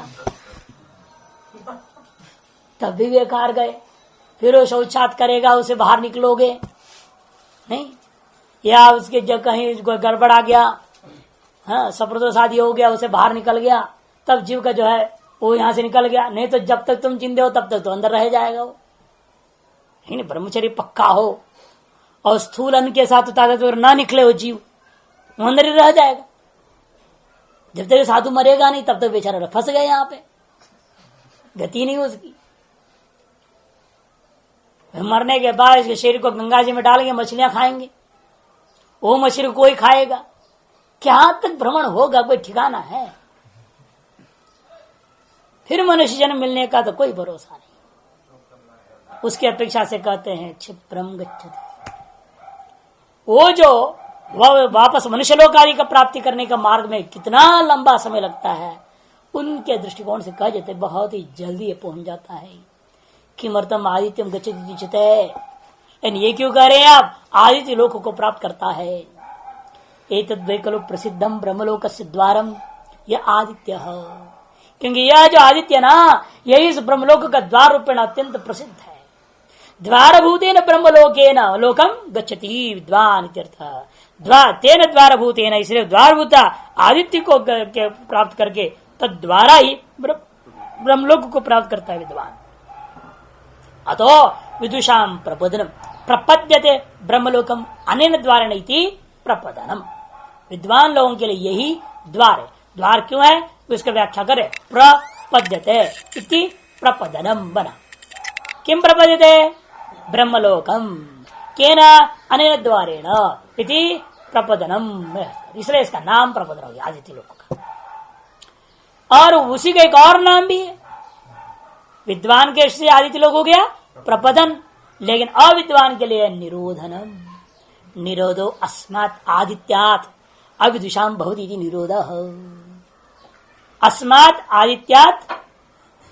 तब भी बेकार गए। फिर वो शौचात करेगा, उसे बाहर निकलोगे नहीं, या उसके जब कहीं गड़बड़ आ गया, हाँ सप्रदो शादी हो गया, उसे बाहर निकल गया, तब जीव का जो है वो यहां से निकल गया। नहीं तो जब तक तुम जिंदे हो तब तक तो अंदर रह जाएगा वो। नहीं, ब्रह्मचर्य पक्का हो और स्थूल अन्न के साथ ताकत ना निकले हो जीव, वो अंदर ही रह जाएगा। जब तक साधु मरेगा नहीं तब तक बेचारा फंस गए, यहां पे गति नहीं उसकी। मरने के बाद इसके शरीर को गंगा जी में डालेंगे, मछलियां खाएंगे, वो मछली कोई खाएगा। क्या तक भ्रमण होगा, कोई ठिकाना है? फिर मनुष्य जन्म मिलने का तो कोई भरोसा नहीं। उसकी अपेक्षा से कहते हैं क्षिप्रम गच्छति। वो जो वह वापस मनुष्य लोक आदि का प्राप्ति करने का मार्ग में कितना लंबा समय लगता है, उनके दृष्टिकोण से कहा जाता है बहुत ही जल्दी ये पहुंच जाता है। किमर्थम आदित्यम गच्छति उच्यते, ये क्यों कह रहे हैं आप? आदित्य लोक को प्राप्त करता है। एतद् वै खलु प्रसिद्धम ब्रह्मलोकस्य द्वारम, यह आदित्य है। क्योंकि यह जो आदित्य ना, यही इस ब्रह्मलोक का द्वार रूपेण अत्यंत प्रसिद्ध है। द्वारभूतेन ब्रह्मलोकेन लोकम गच्छति विद्वान इत्यर्थ। तेन द्वारभूतेन, इसलिए द्वारभूता आदित्य को प्राप्त करके तद्वारा ही ब्रह्मलोक को प्राप्त करता है विद्वान। अतो विदुषाम प्रबोधनम प्रपद्यते ब्रह्मलोकम अनेन द्वारेण इति प्रपदनम। विद्वान लोगों के लिए यही द्वार है। द्वार क्यों है उसका व्याख्या करे, प्रपद्यते इति प्रपदनम बना। किम प्रपद्यते? ब्रह्मलोकम केन अनेन द्वारेण इति प्रपदनम, इसलिए इसका नाम प्रपदन हो गया आदित्य लोक का। और उसी का एक और नाम भी है, विद्वान के से आदित्य लोक हो गया प्रपदन, लेकिन अविद्वान के लिए निरोधनम। निरोधो अस्मात् आदित्यात् अविदुषाम भवति इति निरोधः। अस्मात् आदित्यात्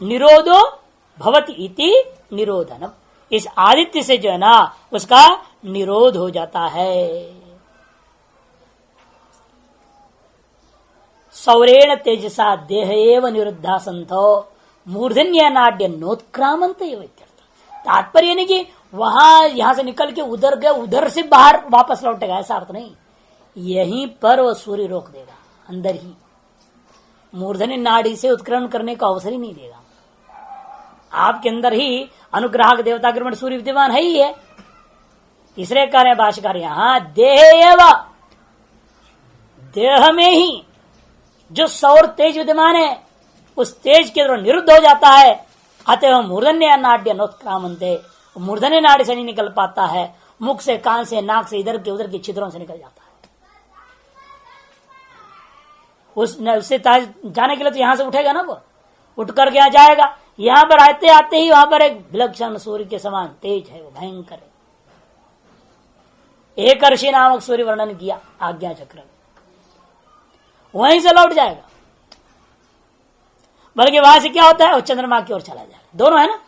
निरोधो भवति इति निरोधनम। इस आदित्य से जो है ना उसका निरोध हो जाता है। सौरेण तेजसा देह एव निरुद्धा संतो मूर्धन्य नाड्य नोत्क्रामंत। तात्पर्य नहीं कि वहां यहां से निकल के उधर गए, उधर से बाहर वापस लौटेगा, ऐसा अर्थ नहीं। यहीं पर वो सूर्य रोक देगा, अंदर ही मूर्धन्य नाड़ी से उत्क्रमण करने का अवसर ही नहीं देगा। आपके अंदर ही अनुग्राहक देवता के सूर्य विद्यमान है ही है। इसलिए कह रहे हैं भाष्यकार यहां देह, देह में ही जो सौर तेज विद्यमान है उस तेज के द्वारा निरुद्ध हो जाता है। अतः मूर्धन्य नाड्य नोत्क्रामन्ते, मूर्धन्य नाड़ी से नहीं निकल पाता है, मुख से, कान से, नाक से, इधर के उधर के छिद्रों से निकल जाता है। उससे जाने के लिए तो यहां से उठेगा ना, वो उठ करके यहां जाएगा। यहां पर आते आते ही वहां पर एक विलक्षण सूर्य के समान तेज है, वो भयंकर है। एक ऋषि नामक सूर्य वर्णन किया आज्ञा चक्र में, वहीं से लौट जाएगा। बल्कि वहां से क्या होता है, वो चंद्रमा की ओर चला जाए। दोनों है ना,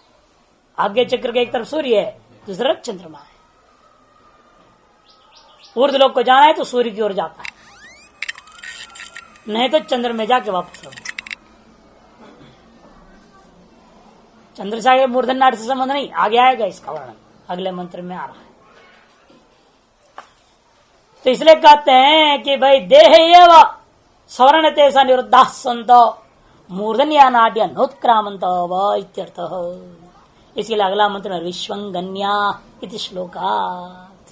आगे चक्र के एक तरफ सूर्य है, दूसरा चंद्रमा है। ऊर्ध लोक को जाना है तो सूर्य की ओर जाता है, नहीं तो चंद्र में जाके वापस लौट। चंद्रसागर मूर्धन नाट से संबंध नहीं, आगे आएगा इसका वर्णन, अगले मंत्र में आ रहा है। तो इसलिए कहते हैं कि भाई देह एवं स्वर्ण तेसा निरुद्धा संत मूर्धन या नाट्य नोत्क्रामंत इत्यर्थ। इसलिए अगला मंत्र में विश्वंगन्या इति श्लोकात्,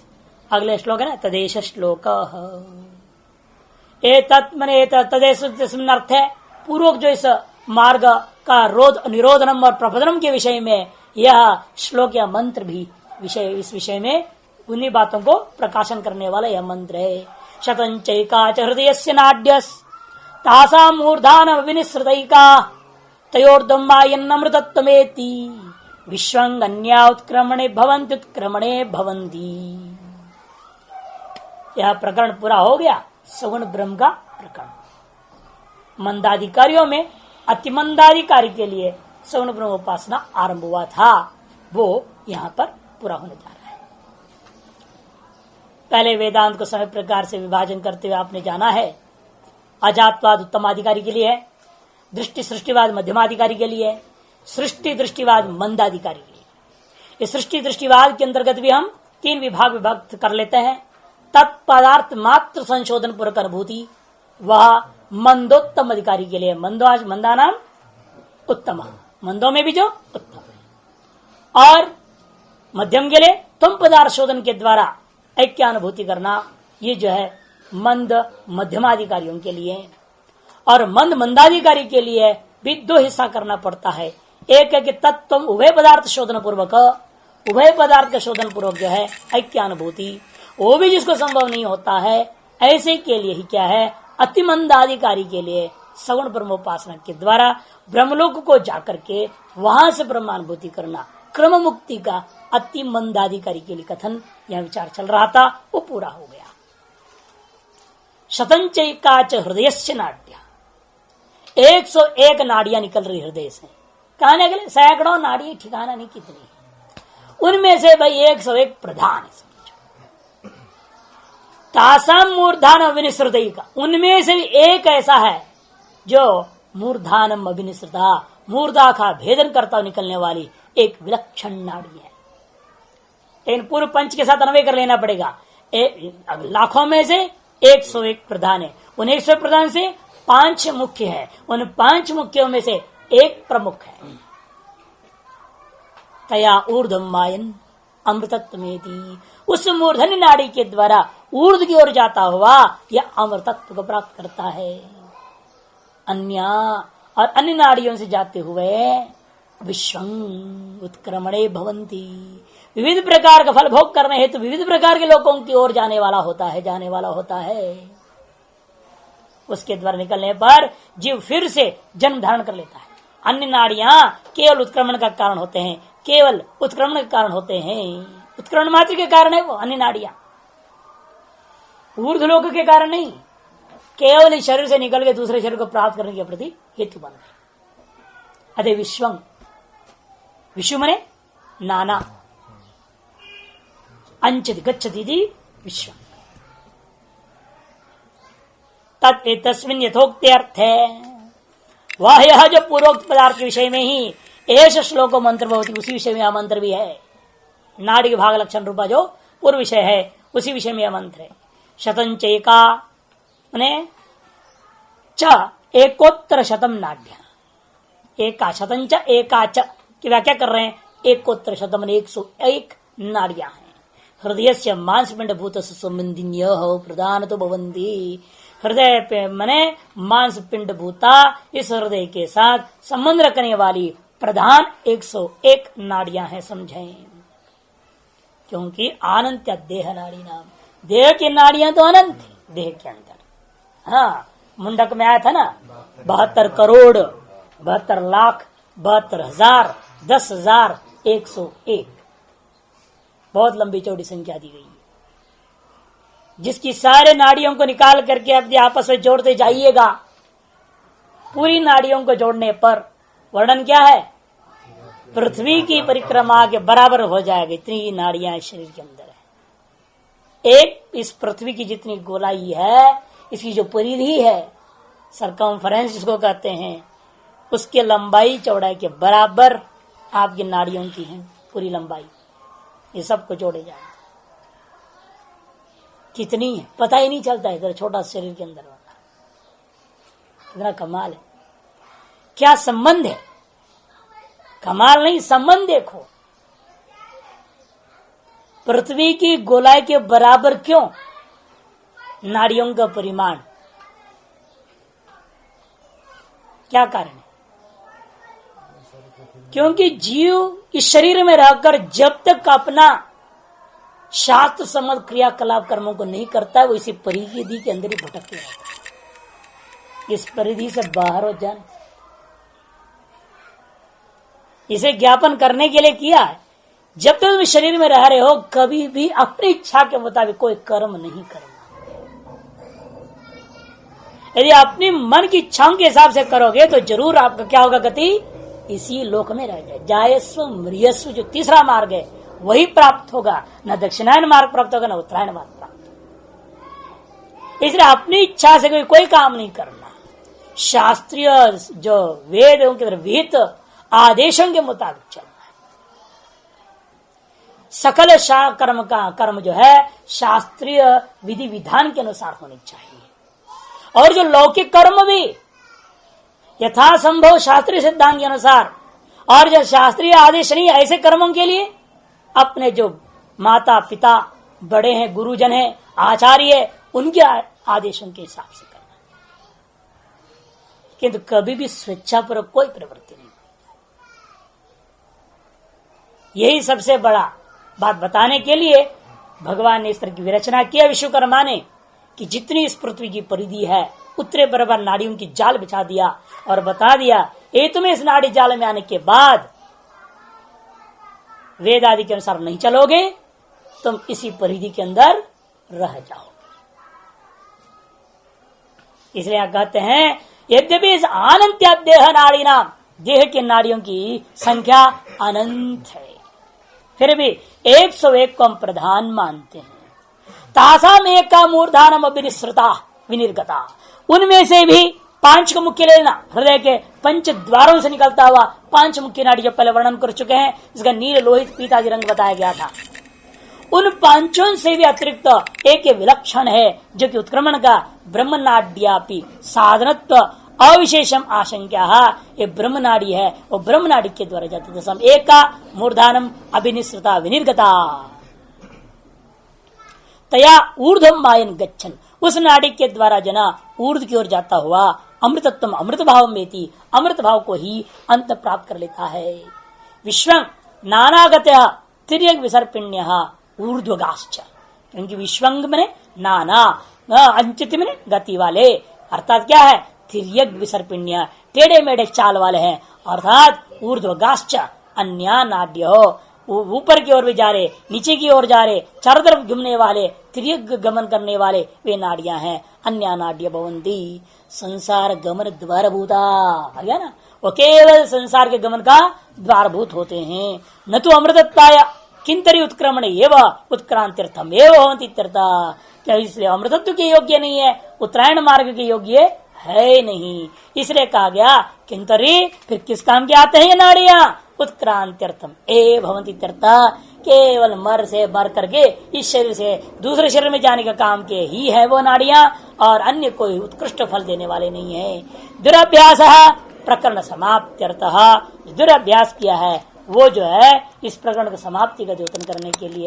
अगले श्लोक है ना तदेश श्लोक। तदेश अर्थ है पूर्वक जो इस मार्ग का रोध निरोधनम और प्रबोधनम के विषय में यह श्लोक या मंत्र भी इस विषय में उन्हीं बातों को प्रकाशन करने वाला यह मंत्र है। शतंचैकाच हृदयस्य नाड्यस् तासां मूर्धान विनिसृतैका तयोर्दमायन्नमृतत्वमेति विश्वंगन्या उत्क्रमणे भवन्ति उत्क्रमणे भवन्ति। यह प्रकरण पूरा हो गया, सगुण ब्रह्म का प्रकरण। मंदाधिकारियों में अति मंदाधिकारी के लिए सगुण ब्रह्म उपासना आरंभ हुआ था, वो यहाँ पर पूरा होने जा रहा है। पहले वेदांत को समय प्रकार से विभाजन करते हुए आपने जाना है, अजातवाद उत्तमाधिकारी के लिए है, दृष्टि सृष्टिवाद मध्यमाधिकारी के लिए है, सृष्टि दृष्टिवाद मंदाधिकारी के लिए। इस सृष्टि दृष्टिवाद के अंतर्गत भी हम 3 विभाग विभक्त कर लेते हैं। तत्पदार्थ मात्र संशोधन पूर्वक अनुभूति, वह मंदोत्तम अधिकारी के लिए, मंदा नाम उत्तम, मंदों में भी जो उत्तम है। और मध्यम के लिए तुम पदार्थ शोधन के द्वारा ऐक्य अनुभूति करना, ये जो है मंद मध्यमाधिकारियों के लिए। और मंद मंदाधिकारी के लिए भी 2 हिस्सा करना पड़ता है। एक है कि तत्व उभय पदार्थ शोधन पूर्वक, उभय पदार्थ का शोधन पूर्वक जो है ऐक्य अनुभूति, वो भी जिसको संभव नहीं होता है, ऐसे के लिए ही क्या है, अति मंदाधिकारी के लिए सगुण ब्रह्मोपासना के द्वारा ब्रह्मलोक को जाकर के वहां से ब्रह्मानुभूति करना, क्रम मुक्ति का अति मंदाधिकारी के लिए कथन यह विचार चल रहा था, वो पूरा हो गया। शतंचैकाच हृदयस्य नाड्या, 101 नाड़ियां निकल रही हृदय से। कहने के लिए सैकड़ों नाड़ी, ठिकाना नहीं कितनी, उनमें से भाई 101 प्रधान है। तासाम मूर्धान अभिनिश्रुतई का, उनमें से भी एक ऐसा है जो मूर्धानम अभिनिश्रुता, मूर्धा का भेदन करता निकलने वाली एक विलक्षण नाड़ी है। लेकिन पूर्व पंच के साथ अन्वय कर लेना पड़ेगा। लाखों में से 101 प्रधान है, उन 101 प्रधान से 5 मुख्य है, उन 5 मुख्यों में से एक प्रमुख है। तया ऊर्ध्वं मायन अमृतत्वमेति, उस मूर्धन्य नाड़ी के द्वारा ऊर्ध्व की ओर जाता हुआ यह अमृतत्व को प्राप्त करता है। अन्य और अन्य नाड़ियों से जाते हुए विश्वं उत्क्रमणे भवन्ति, विविध प्रकार का फल भोग करने हेतु विविध प्रकार के लोगों की ओर जाने वाला होता है। उसके द्वारा निकलने पर जीव फिर से जन्म धारण कर लेता है। अन्य नाड़ियां केवल उत्क्रमण का कारण होते हैं, केवल उत्क्रमण के कारण होते हैं, उत्क्रमण मात्र के कारण है वो अन्य नाड़ियां, ऊर्ध्वलोक के कारण नहीं, केवल इस शरीर से निकल के दूसरे शरीर को प्राप्त करने के प्रति हेतु बन गए। अतः विश्वं, विश्व मने नाना, अंचति गच्छति विश्व, तस्मिन् यथोक्ते अर्थ है वह यह जो पूर्वोक्त पदार्थ के विषय में ही एष श्लोक मंत्र भवति, उसी विषय में यह मंत्र भी है। नाड़ी के भाग लक्षण रूपा जो पूर्व विषय है उसी विषय में यह मंत्र है। शतंचैका मने च एकोत्तर शतम नाड्या, एका शतंच एकाच की व्याख्या कर रहे हैं। एकोत्तर शतम 101 नाड़ियां हैं। हृदय से मांसपिंड भूत संबंधिन्य प्रधान तो भवंती, हृदय पे मने मांस पिंड भूता, इस हृदय के साथ संबंध रखने वाली प्रधान 101 नाड़ियां हैं, समझें। क्योंकि अनंत देह नाड़ी नाम, देह की नाड़ियां तो अनंत थी देह के अंदर। हाँ, मुंडक में आया था ना 72 करोड़ 72 लाख 72,000 10,101, बहुत लंबी चौड़ी संख्या दी गई, जिसकी सारे नाड़ियों को निकाल करके अपने आपस में जोड़ते जाइएगा पूरी नाड़ियों को जोड़ने पर वर्णन क्या है? पृथ्वी की परिक्रमा के बराबर हो जाएगा, इतनी नाड़ियां शरीर के अंदर है। एक इस पृथ्वी की जितनी गोलाई है, इसकी जो परिधि है, सरकमफ्रेंस जिसको कहते हैं, उसके लंबाई चौड़ाई के बराबर आपकी नाड़ियों की है पूरी लंबाई। ये सबको जोड़े जाए कितनी है पता ही नहीं चलता है, इधर छोटा शरीर के अंदर वाला। इतना कमाल है, क्या संबंध है, कमाल नहीं संबंध देखो। पृथ्वी की गोलाई के बराबर क्यों नाड़ियों का परिमाण, क्या कारण है? क्योंकि जीव इस शरीर में रहकर जब तक अपना शास्त्र सम्मत क्रियाकलाप कर्मों को नहीं करता है, वो इसी परिधि के अंदर ही भटकते रहता है। इस परिधि से बाहर हो जाने, इसे ज्ञापन करने के लिए किया है। जब तक तुम शरीर में रह रहे हो, कभी भी अपनी इच्छा के मुताबिक कोई कर्म नहीं करना। यदि अपनी मन की इच्छाओं के हिसाब से करोगे तो जरूर आपका क्या होगा गति, इसी लोक में रह जाए। जायस्व मृयस्व जो तीसरा मार्ग है वही प्राप्त होगा, न दक्षिणायन मार्ग प्राप्त होगा, न उत्तरायण मार्ग प्राप्त होगा। इसलिए अपनी इच्छा से कोई काम नहीं करना, शास्त्रीय जो वेदों के विहित आदेशों के मुताबिक चलना है। सकल कर्म जो है शास्त्रीय विधि विधान के अनुसार होनी चाहिए। और जो लौकिक कर्म भी यथासंभव शास्त्रीय सिद्धांत के अनुसार, और जो शास्त्रीय आदेश नहीं ऐसे कर्मों के लिए अपने जो माता पिता बड़े हैं, गुरुजन हैं, आचार्य, उनके आदेशों के हिसाब से करना। किंतु कभी भी स्वेच्छा पर कोई प्रवृत्ति नहीं। यही सबसे बड़ा बात बताने के लिए भगवान ने इस तरह की विरचना किया विश्वकर्मा ने, कि जितनी इस पृथ्वी की परिधि है उतने बराबर नाड़ियों की जाल बिछा दिया और बता दिया, ये तुम्हें इस नाड़ी जाल में आने के बाद वेद आदि के अनुसार नहीं चलोगे, तुम इसी परिधि के अंदर रह जाओगे। इसलिए आप कहते हैं, यद्यपि इस अनंत देह नाड़ी नाम, देह के नाड़ियों की संख्या अनंत है, फिर भी 101 को हम प्रधान मानते हैं। तासाम एक का मूर्धानम अभिनिश्रुता विनिर्गता, उनमें से भी 5 को मुख्य लेना, हृदय के 5 द्वारों से निकलता हुआ 5 मुख्य नाड़ी जो पहले वर्णन कर चुके हैं, जिसका नील लोहित पीता आदि रंग बताया गया था। उन 5 से भी अतिरिक्त एक विलक्षण है, जो कि उत्क्रमण का ब्रह्मनाड्यापि साधनत्व अविशेषम आशंका, ये ब्रह्मनाड़ी है, वो ब्रह्मनाड़ी के द्वारा जाती है। एक का मूर्धानम अभिनिश्रुता विनिर्गता तया ऊर्ध्वम मायन गच्छन, उस नाड़ी के द्वारा जना ऊर्ध्व की ओर जाता हुआ अमृतत्वम अमृत भाव में थी, अमृत भाव को ही अंत प्राप्त कर लेता है। विश्व नानागत्य तिर्यक विसर्पिण्य ऊर्ध्वगाश्च, क्योंकि विश्वंग में नाना, अंचित में गति वाले, अर्थात क्या है, तिर्यक विसर्पिण्य टेढ़े मेढ़े चाल वाले हैं, अर्थात ऊर्ध्वगाश्च अन्या नाड्य, ऊपर की ओर भी जा रहे, नीचे की ओर जा रहे, चारों तरफ घूमने वाले, तिर्यक गमन करने वाले वे नाड़ियां हैं। अन्या नाड्य भवन्ति संसार गमन द्वारभूता, आ गया ना, वो केवल संसार के गमन का द्वारभूत होते हैं। न तो अमृतत्वाय किंतरी उत्क्रमण एवं उत्क्रांत्यर्थम एवं भवन्ति इत्यर्था, क्या इसलिए अमृतत्व के योग्य नहीं है, उत्तरायण मार्ग के योग्य है नहीं, इसलिए कहा गया किंतरी, फिर किस काम के आते हैं ये नाड़ियां, उत्क्रांत्यर्थम ए भवन्ति इत्यर्था, केवल मर से मर करके इस शरीर से दूसरे शरीर में जाने का काम के ही है वो नाड़ियां, और अन्य कोई उत्कृष्ट फल देने वाले नहीं है। दुराभ्यास प्रकरण समाप्त्यर्थः, दुराभ्यास किया है वो जो है इस प्रकरण की समाप्ति का द्योतन करने के लिए